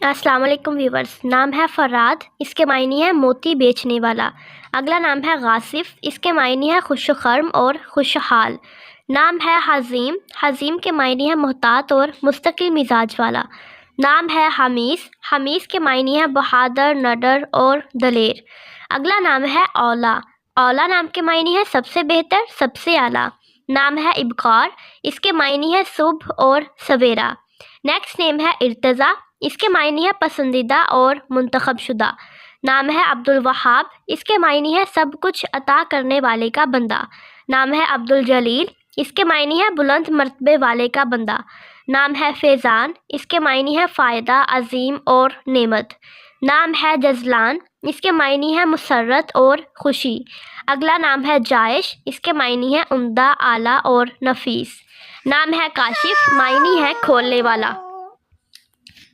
अस्सलाम वालेकुम व्यूवर्स। नाम है फ़राद, इसके मायने है मोती बेचने वाला। अगला नाम है गासिफ, इसके मायने है खुशखर्म और खुशहाल। नाम है हज़ीम, हज़ीम के मायने है मोहतात और मुस्तकिल मिजाज वाला। नाम है हमीस, हमीस के मायने है बहादुर, नडर और दलेर। अगला नाम है औला, औला नाम के मायने है सबसे बेहतर, सबसे आला। नाम है इब्कार, इसके मायने है सुबह और सवेरा। नेक्स्ट नेम है इर्तज़ा, इसके मायने है पसंदीदा और मुंतखब शुदा। नाम है अब्दुल वहाब, इसके मायने है सब कुछ अता करने वाले का बंदा। नाम है अब्दुल जलील, इसके मायने है बुलंद मर्तबे वाले का बंदा। नाम है फैज़ान, इसके मायने है फ़ायदा, अजीम और नेमत। नाम है जजलान, इसके मायने है मुसर्रत और खुशी। अगला नाम है जायश, इसके मायने है उम्दा, आला और नफीस। नाम है काशिफ, मायने है खोलने वाला।